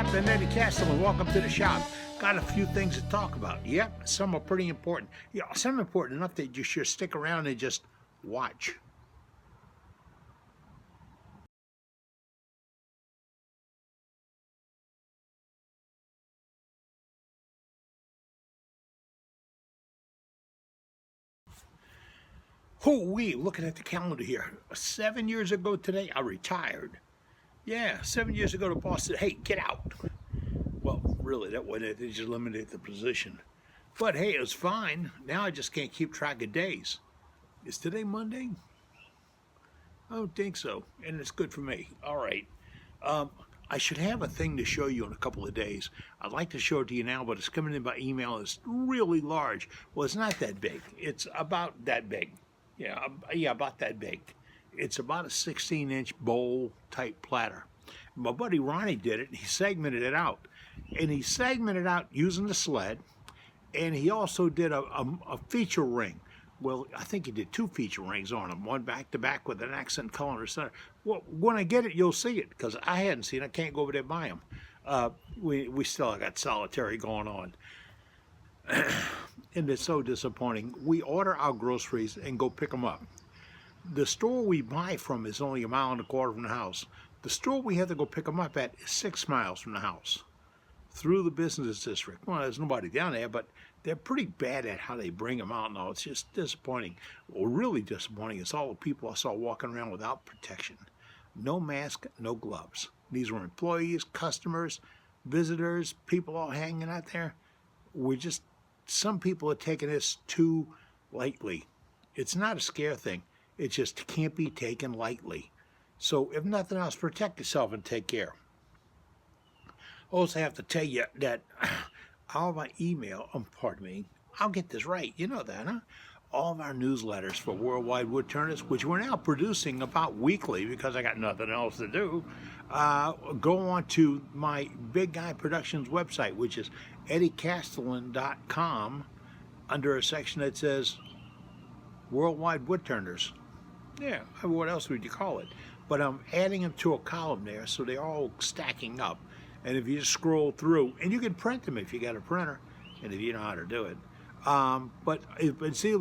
Captain Eddie Castle, and welcome to the shop. Got a few things to talk about. Yep, some are pretty important. Yeah, some important enough that you should stick around and just watch. Hoo-wee, looking at the calendar here. 7 years ago today, I retired. Yeah, 7 years ago, the boss said, hey, get out. Well, really, that wasn't it. They just eliminated the position. But hey, it was fine. Now I just can't keep track of days. Is today Monday? I don't think so. And it's good for me. All right. I should have a thing to show you in a couple of days. I'd like to show it to you now, but it's coming in by email. It's really large. Well, it's not that big. It's about that big. Yeah, about that big. It's about a 16-inch bowl type platter. My buddy Ronnie did it, and he segmented it out. And he segmented out using the sled, and he also did a feature ring. Well, I think he did two feature rings on them, one back to back with an accent color in the center. Well, when I get it, you'll see it, because I hadn't seen it. I can't go over there and buy them. We still got solitary going on. And it's so disappointing. We order our groceries and go pick them up. The store we buy from is only 1.25 miles from the house. The store we have to go pick them up at is 6 miles from the house, through the business district. Well, there's nobody down there, but they're pretty bad at how they bring them out now. It's just disappointing. Well, really disappointing is all the people I saw walking around without protection. No mask, no gloves. These were employees, customers, visitors, people all hanging out there. Some people are taking this too lightly. It's not a scare thing. It just can't be taken lightly. So if nothing else, protect yourself and take care. Also have to tell you that all of my email, pardon me, I'll get this right, you know that, huh? All of our newsletters for Worldwide Woodturners, which we're now producing about weekly because I got nothing else to do, go on to my Big Guy Productions website, which is eddiecastellan.com, under a section that says Worldwide Woodturners. Yeah, what else would you call it? But I'm adding them to a column there, so they're all stacking up. And if you just scroll through, and you can print them if you got a printer, and if you know how to do it. See,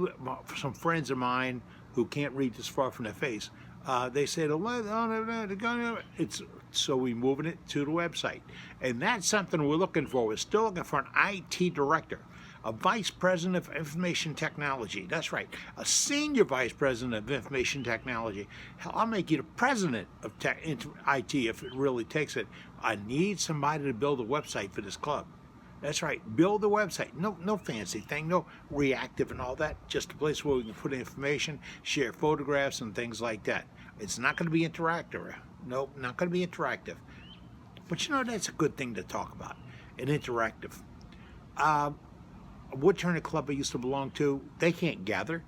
some friends of mine who can't read this far from their face, they said, so we're moving it to the website. And that's something we're looking for. We're still looking for an IT director, a vice president of information technology. That's right, a senior vice president of information technology. Hell, I'll make you the president of IT if it really takes it. I need somebody to build a website for this club. That's right, build a website. No fancy thing, no reactive and all that. Just a place where we can put information, share photographs and things like that. It's not going to be interactive. Nope, not going to be interactive. But you know, that's a good thing to talk about, an interactive. A woodturning club I used to belong to, they can't gather.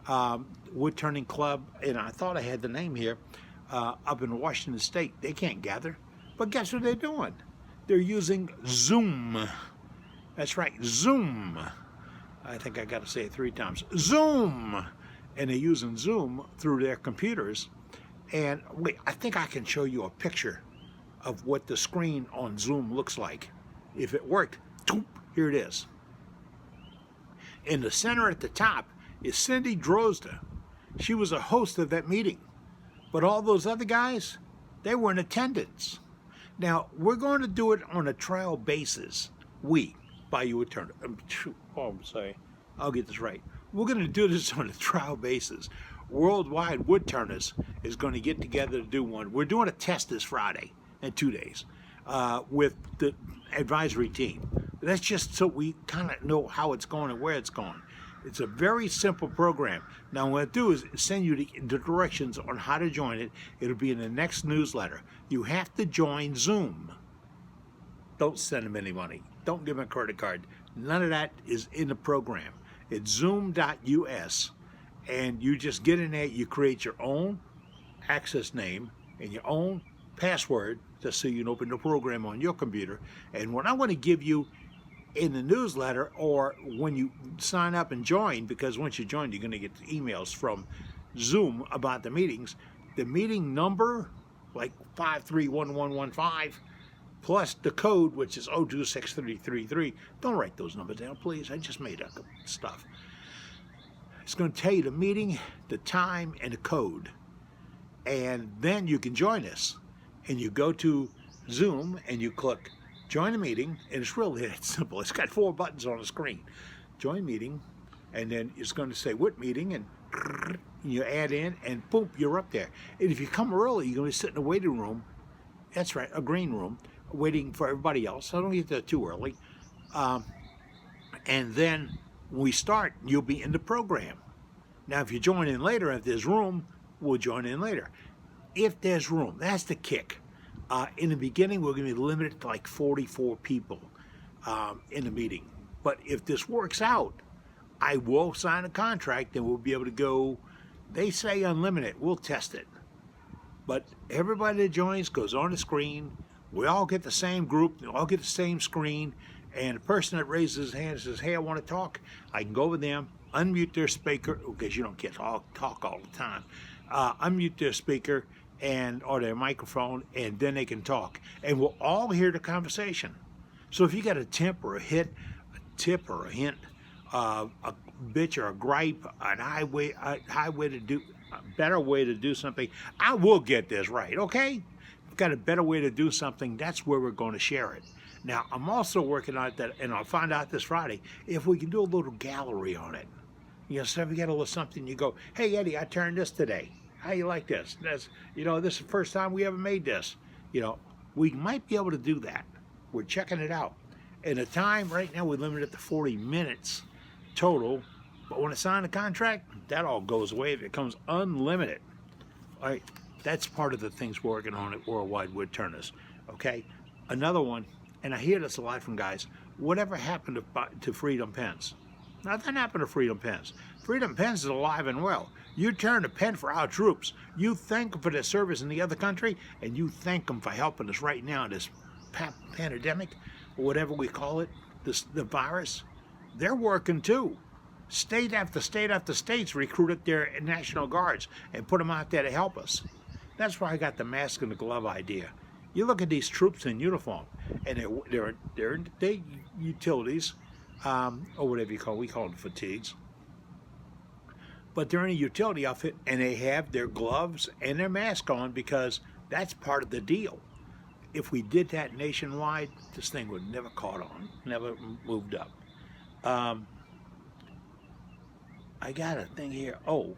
Woodturning club, and I thought I had the name here, up in Washington State, they can't gather. But guess what they're doing? They're using Zoom. That's right, Zoom. I think I got to say it 3 times. Zoom! And they're using Zoom through their computers. And wait, I think I can show you a picture of what the screen on Zoom looks like. If it worked, here it is. In the center at the top is Cindy Drozda. She was a host of that meeting. But all those other guys, they were in attendance. Now, we're going to do it on a trial basis. Bayou Woodturners. I'm sorry. I'll get this right. We're going to do this on a trial basis. Worldwide Woodturners is going to get together to do one. We're doing a test this Friday in 2 days with the advisory team. That's just so we kind of know how it's going and where it's going. It's a very simple program. Now, what I'll do is send you the directions on how to join it. It'll be in the next newsletter. You have to join Zoom. Don't send them any money. Don't give them a credit card. None of that is in the program. It's zoom.us, and you just get in there. You create your own access name and your own password just so you can open the program on your computer. And what I want to give you in the newsletter, or when you sign up and join, because once you join, you're going to get emails from Zoom about the meetings. The meeting number, like 531115, plus the code, which is 026333. Don't write those numbers down, please. I just made up stuff. It's going to tell you the meeting, the time, and the code. And then you can join us. And you go to Zoom and you click join a meeting, and it's really that simple. It's got 4 buttons on the screen. Join meeting, and then it's going to say what meeting, and you add in, and boom, you're up there. And if you come early, you're going to sit in a waiting room. That's right, a green room, waiting for everybody else. So don't get there too early. And then when we start, you'll be in the program. Now, if you join in later, if there's room, we'll join in later. If there's room, that's the kick. In the beginning, we're going to be limited to like 44 people in the meeting. But if this works out, I will sign a contract and we'll be able to go, they say unlimited, we'll test it. But everybody that joins goes on the screen. We all get the same group, we all get the same screen, and the person that raises his hand and says, hey, I want to talk, I can go with them, unmute their speaker, because you don't get to talk all the time, unmute their speaker or their microphone, and then they can talk. And we'll all hear the conversation. So if you got a tip or a hint, a bitch or a gripe, a better way to do something, I will get this right, okay? If you've got a better way to do something, that's where we're going to share it. Now, I'm also working on that, and I'll find out this Friday, if we can do a little gallery on it. So if you got a little something, you go, hey, Eddie, I turned this today. How you like this? This is the first time we ever made this. We might be able to do that. We're checking it out. And the time, right now, we're limited to 40 minutes total. But when I sign the contract, that all goes away. It becomes unlimited. All right, that's part of the things we're working on at Worldwide Woodturners. Okay, another one, and I hear this a lot from guys, whatever happened to Freedom Pens? Nothing happened to Freedom Pens. Freedom Pens is alive and well. You turn a pen for our troops. You thank them for their service in the other country, and you thank them for helping us right now in this pandemic, or whatever we call it, the virus. They're working too. State after state after state's recruited their National Guards and put them out there to help us. That's why I got the mask and the glove idea. You look at these troops in uniform, and they're utilities, or whatever you call it. We call them fatigues. But they're in a utility outfit, and they have their gloves and their mask on because that's part of the deal. If we did that nationwide, this thing would never caught on, never moved up. I got a thing here. Oh,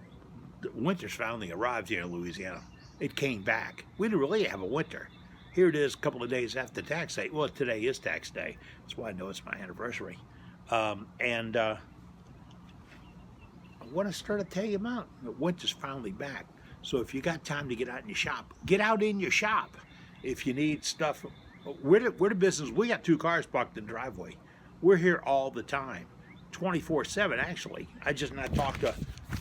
the winter's finally arrived here in Louisiana. It came back. We didn't really have a winter. Here it is a couple of days after tax day. Well, today is tax day. That's why I know it's my anniversary. I want to start to tell you about the winter's finally back. So if you got time to get out in your shop, get out in your shop. If you need stuff, we're the business. We got 2 cars parked in the driveway. We're here all the time, 24/7 actually. I just not talked to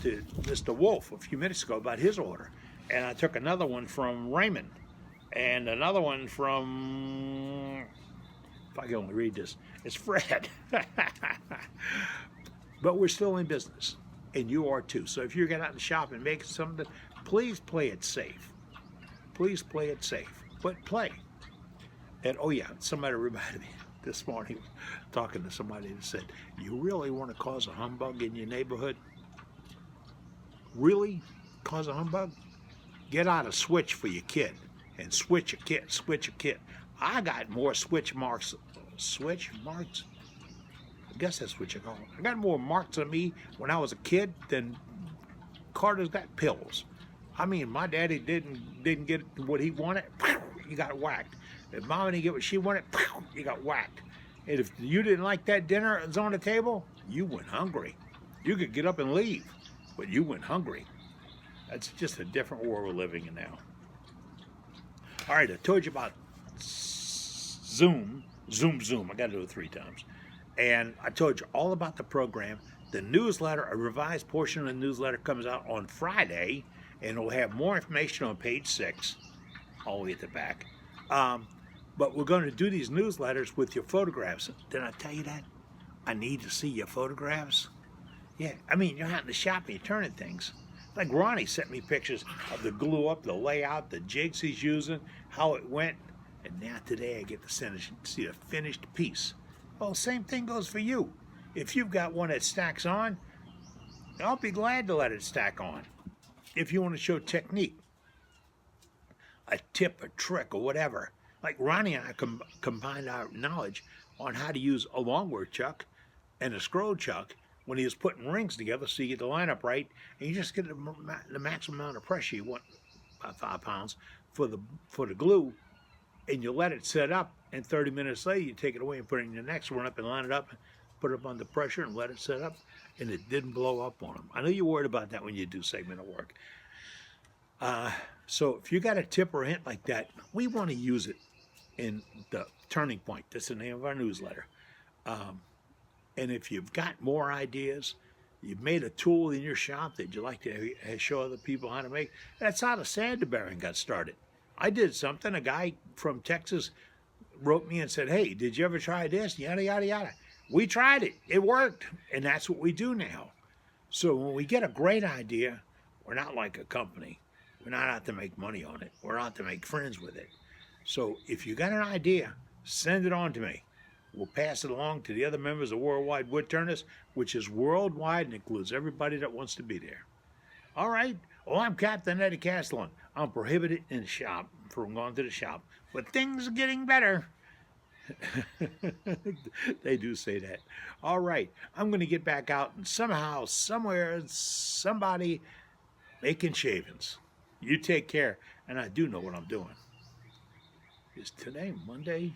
Mr. Wolf a few minutes ago about his order, and I took another one from Raymond, and another one from, if I can only read this, it's Fred. But we're still in business, and you are too. So if you get out in the shop and make something, please play it safe. Please play it safe. But play. And oh yeah, somebody reminded me this morning, talking to somebody that said, you really want to cause a humbug in your neighborhood? Really cause a humbug? Get out a switch for your kid and switch a kid. I got more switch marks? I guess that's what you call them. I got more marks on me when I was a kid than Carter's got pills. I mean, my daddy didn't get what he wanted, you got whacked. If mom didn't get what she wanted, you got whacked. And if you didn't like that dinner that was on the table, you went hungry. You could get up and leave, but you went hungry. That's just a different world we're living in now. All right, I told you about Zoom. I got to do it 3 times. And I told you all about the program. The newsletter, a revised portion of the newsletter comes out on Friday, and it'll have more information on page 6, all the way at the back. But we're going to do these newsletters with your photographs. Did I tell you that? I need to see your photographs. Yeah, I mean, you're out in the shop and you're turning things. Like Ronnie sent me pictures of the glue up, the layout, the jigs he's using, how it went. And now today I get to see a finished piece. Well, same thing goes for you. If you've got one that stacks on, I'll be glad to let it stack on. If you want to show technique, a tip, a trick, or whatever. Like Ronnie and I combined our knowledge on how to use a longboard chuck and a scroll chuck when he was putting rings together so you get the lineup right, and you just get the maximum amount of pressure you want, about 5 pounds, for the glue, and you let it set up, and 30 minutes later you take it away and put it in your next one up and line it up, put it up under pressure and let it set up, and it didn't blow up on them. I know you're worried about that when you do segment of work. So if you got a tip or a hint like that, we want to use it in the Turning Point. That's the name of our newsletter. And if you've got more ideas, you've made a tool in your shop that you like to show other people how to make, that's how the sander bearing got started. I did something, a guy from Texas wrote me and said, hey, did you ever try this? Yada, yada, yada. We tried it. It worked. And that's what we do now. So when we get a great idea, we're not like a company. We're not out to make money on it. We're out to make friends with it. So if you got an idea, send it on to me. We'll pass it along to the other members of Worldwide Woodturners, which is worldwide and includes everybody that wants to be there. All right. Well, I'm Captain Eddie Castellan. I'm prohibited in the shop from going to the shop, but things are getting better. They do say that. All right. I'm going to get back out and somehow, somewhere, somebody making shavings. You take care, and I do know what I'm doing. Is today Monday?